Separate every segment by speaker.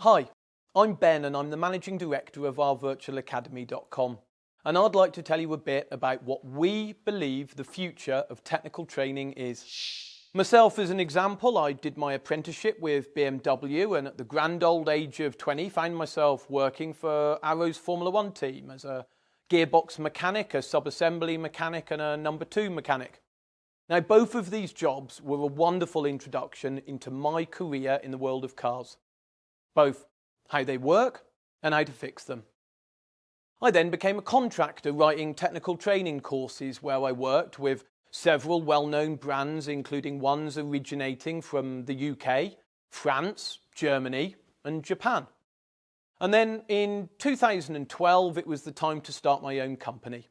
Speaker 1: Hi, I'm Ben and I'm the Managing Director of ourvirtualacademy.com, and I'd like to tell you a bit about what we believe the future of technical training is. Myself as an example, I did my apprenticeship with BMW and at the grand old age of 20 found myself working for Arrow's Formula One team as a gearbox mechanic, a sub-assembly mechanic and a number 2 mechanic. Now both of these jobs were a wonderful introduction into my career in the world of cars. Both how they work and how to fix them. I then became a contractor writing technical training courses where I worked with several well-known brands, including ones originating from the UK, France, Germany and Japan. And then in 2012 it was the time to start my own company.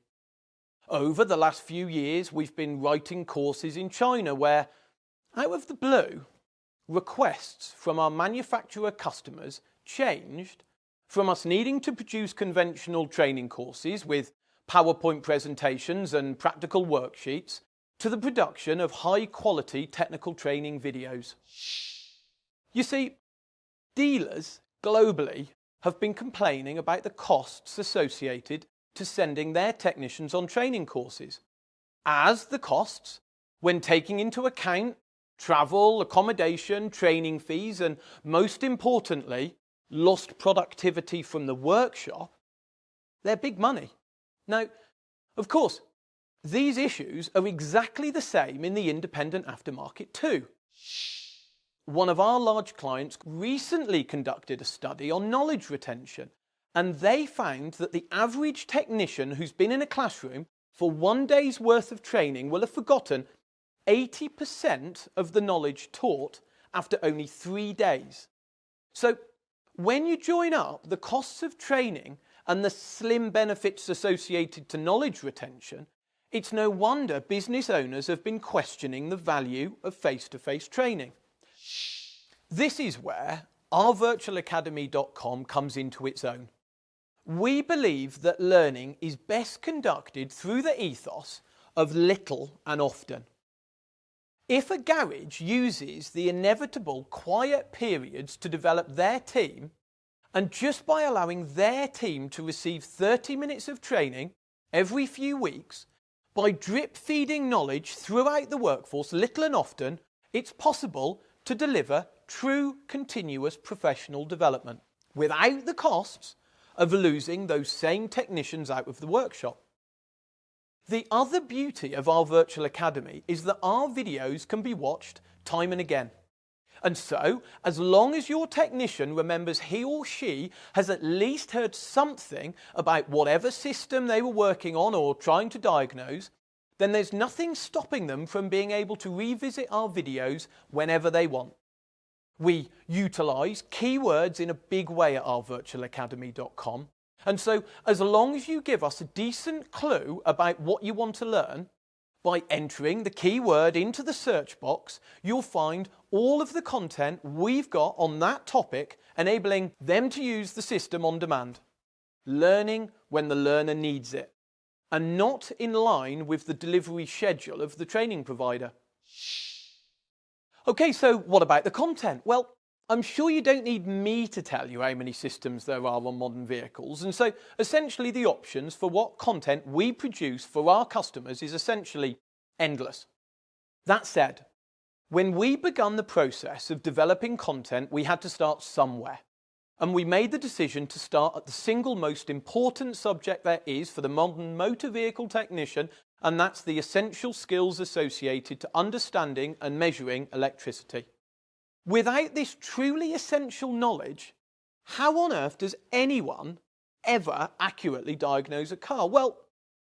Speaker 1: Over the last few years we've been writing courses in China where, out of the blue, requests from our manufacturer customers changed from us needing to produce conventional training courses with PowerPoint presentations and practical worksheets to the production of high-quality technical training videos. You see, dealers globally have been complaining about the costs associated to sending their technicians on training courses, as the costs, when taking into account travel, accommodation, training fees, and most importantly, lost productivity from the workshop, they're big money. Now, of course, these issues are exactly the same in the independent aftermarket too. One of our large clients recently conducted a study on knowledge retention, and they found that the average technician who's been in a classroom for 1 day's worth of training will have forgotten 80% of the knowledge taught after only 3 days. So when you join up the costs of training and the slim benefits associated to knowledge retention, it's no wonder business owners have been questioning the value of face-to-face training. This is where ourvirtualacademy.com comes into its own. We believe that learning is best conducted through the ethos of little and often. If a garage uses the inevitable quiet periods to develop their team, and just by allowing their team to receive 30 minutes of training every few weeks, by drip feeding knowledge throughout the workforce little and often, it's possible to deliver true continuous professional development without the costs of losing those same technicians out of the workshop. The other beauty of our virtual academy is that our videos can be watched time and again. And so, as long as your technician remembers he or she has at least heard something about whatever system they were working on or trying to diagnose, then there's nothing stopping them from being able to revisit our videos whenever they want. We utilise keywords in a big way at ourvirtualacademy.com. And so, as long as you give us a decent clue about what you want to learn, by entering the keyword into the search box, you'll find all of the content we've got on that topic, enabling them to use the system on demand. Learning when the learner needs it, and not in line with the delivery schedule of the training provider. Okay, so what about the content? Well, I'm sure you don't need me to tell you how many systems there are on modern vehicles, and so essentially the options for what content we produce for our customers is essentially endless. That said, when we began the process of developing content, we had to start somewhere, and we made the decision to start at the single most important subject there is for the modern motor vehicle technician, and that's the essential skills associated to understanding and measuring electricity. Without this truly essential knowledge, how on earth does anyone ever accurately diagnose a car? Well,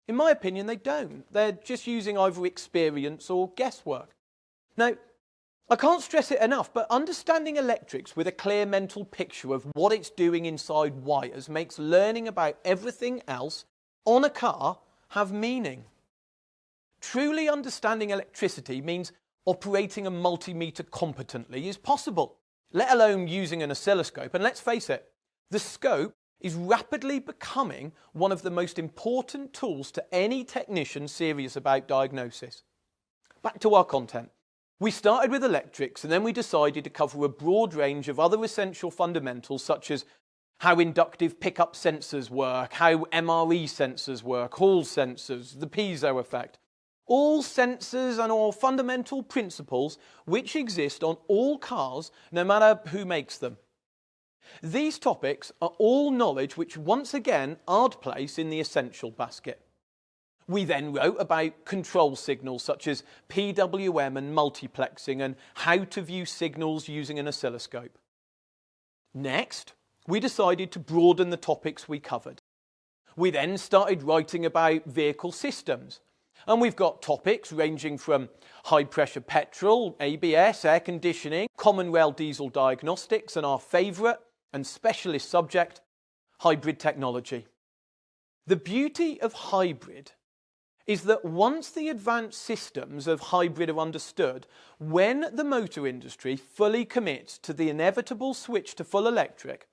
Speaker 1: in my opinion, they don't. They're just using either experience or guesswork. Now, I can't stress it enough, but understanding electrics with a clear mental picture of what it's doing inside wires makes learning about everything else on a car have meaning. Truly understanding electricity means operating a multimeter competently is possible, let alone using an oscilloscope. And let's face it, the scope is rapidly becoming one of the most important tools to any technician serious about diagnosis. Back to our content. We started with electrics and then we decided to cover a broad range of other essential fundamentals such as how inductive pickup sensors work, how MRE sensors work, Hall sensors, the piezo effect. All sensors and all fundamental principles which exist on all cars no matter who makes them. These topics are all knowledge which once again I'd place in the essential basket. We then wrote about control signals such as PWM and multiplexing and how to view signals using an oscilloscope. Next, we decided to broaden the topics we covered. We then started writing about vehicle systems. And we've got topics ranging from high pressure petrol, ABS, air conditioning, common rail diesel diagnostics, and our favourite and specialist subject, hybrid technology. The beauty of hybrid is that once the advanced systems of hybrid are understood, when the motor industry fully commits to the inevitable switch to full electric,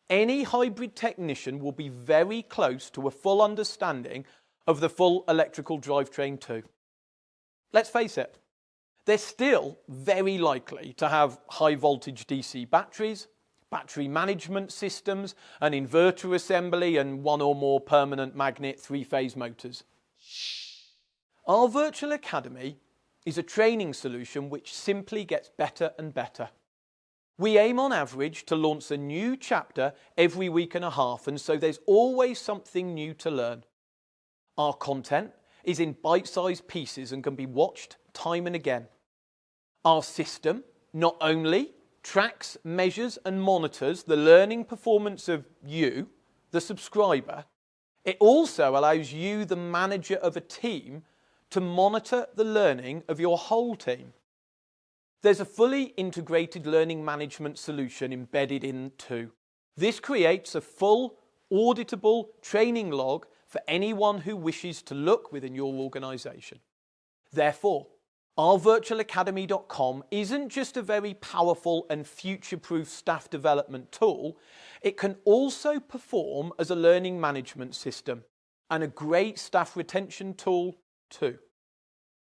Speaker 1: any hybrid technician will be very close to a full understanding of the full electrical drivetrain too. Let's face it, they're still very likely to have high voltage DC batteries, battery management systems, an inverter assembly and one or more permanent magnet three-phase motors. Our virtual academy is a training solution which simply gets better and better. We aim on average to launch a new chapter every week and a half, and so there's always something new to learn. Our content is in bite-sized pieces and can be watched time and again. Our system not only tracks, measures and monitors the learning performance of you, the subscriber, it also allows you, the manager of a team, to monitor the learning of your whole team. There's a fully integrated learning management solution embedded in too. This creates a full, auditable training log for anyone who wishes to look within your organisation. Therefore, our virtualacademy.com isn't just a very powerful and future-proof staff development tool, it can also perform as a learning management system and a great staff retention tool too.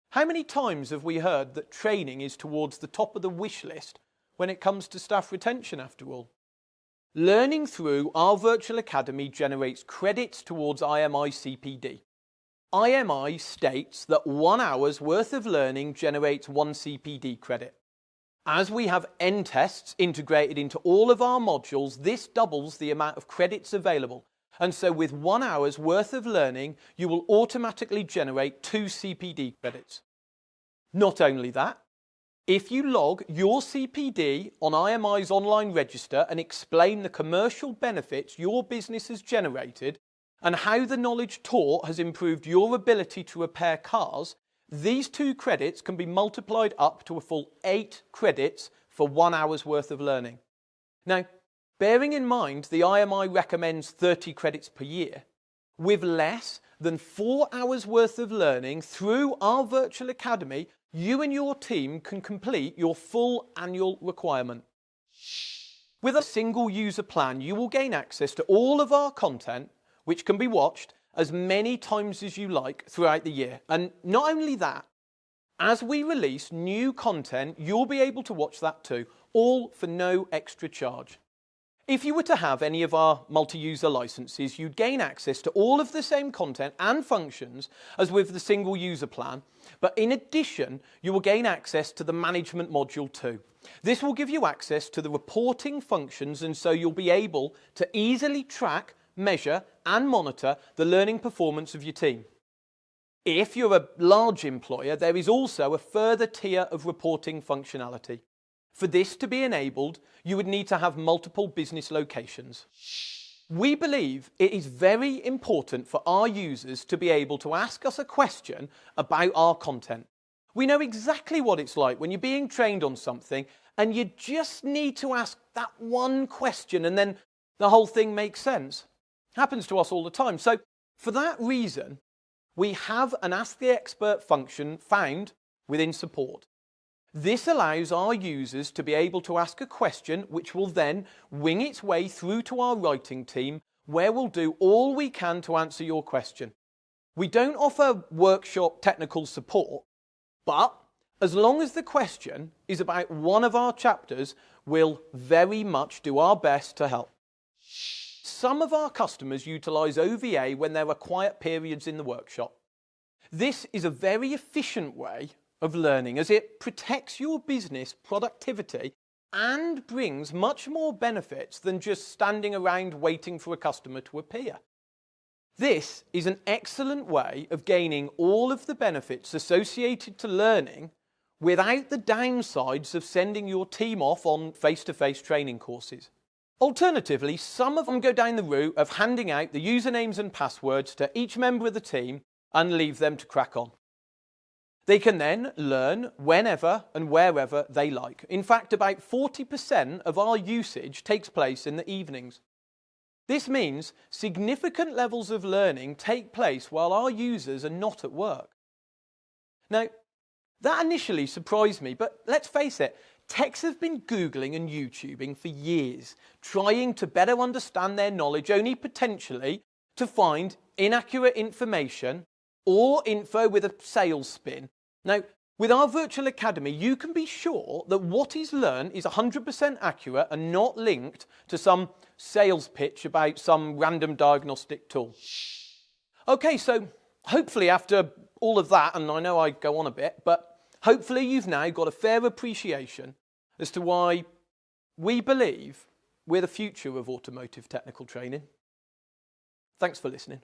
Speaker 1: How many times have we heard that training is towards the top of the wish list when it comes to staff retention after all? Learning through our virtual academy generates credits towards IMI CPD. IMI states that 1 hour's worth of learning generates 1 CPD credit. As we have N tests integrated into all of our modules, this doubles the amount of credits available. And so with 1 hour's worth of learning, you will automatically generate 2 CPD credits. Not only that, if you log your CPD on IMI's online register and explain the commercial benefits your business has generated and how the knowledge taught has improved your ability to repair cars, these 2 credits can be multiplied up to a full 8 credits for 1 hour's worth of learning. Now, bearing in mind the IMI recommends 30 credits per year, with less than 4 hours worth of learning through our virtual academy, you and your team can complete your full annual requirement. With a single user plan, you will gain access to all of our content, which can be watched as many times as you like throughout the year. And not only that, as we release new content, you'll be able to watch that too, all for no extra charge. If you were to have any of our multi-user licenses, you'd gain access to all of the same content and functions as with the single user plan, but in addition, you will gain access to the management module too. This will give you access to the reporting functions, and so you'll be able to easily track, measure and monitor the learning performance of your team. If you're a large employer, there is also a further tier of reporting functionality. For this to be enabled, you would need to have multiple business locations. We believe it is very important for our users to be able to ask us a question about our content. We know exactly what it's like when you're being trained on something and you just need to ask that one question and then the whole thing makes sense. Happens to us all the time. So for that reason, we have an Ask the Expert function found within support. This allows our users to be able to ask a question which will then wing its way through to our writing team, where we'll do all we can to answer your question. We don't offer workshop technical support, but As long as the question is about one of our chapters, we'll very much do our best to help. Some of our customers utilise OVA when there are quiet periods in the workshop. This is a very efficient way of learning as it protects your business productivity and brings much more benefits than just standing around waiting for a customer to appear. This is an excellent way of gaining all of the benefits associated to learning without the downsides of sending your team off on face-to-face training courses. Alternatively, some of them go down the route of handing out the usernames and passwords to each member of the team and leave them to crack on. They can then learn whenever and wherever they like. In fact, about 40% of our usage takes place in the evenings. This means significant levels of learning take place while our users are not at work. Now, that initially surprised me, but let's face it, techs have been Googling and YouTubing for years, trying to better understand their knowledge, only potentially to find inaccurate information or info with a sales spin. Now, with our virtual academy, you can be sure that what is learned is 100% accurate and not linked to some sales pitch about some random diagnostic tool. Okay, so hopefully after all of that, and I know I go on a bit, but hopefully you've now got a fair appreciation as to why we believe we're the future of automotive technical training. Thanks for listening.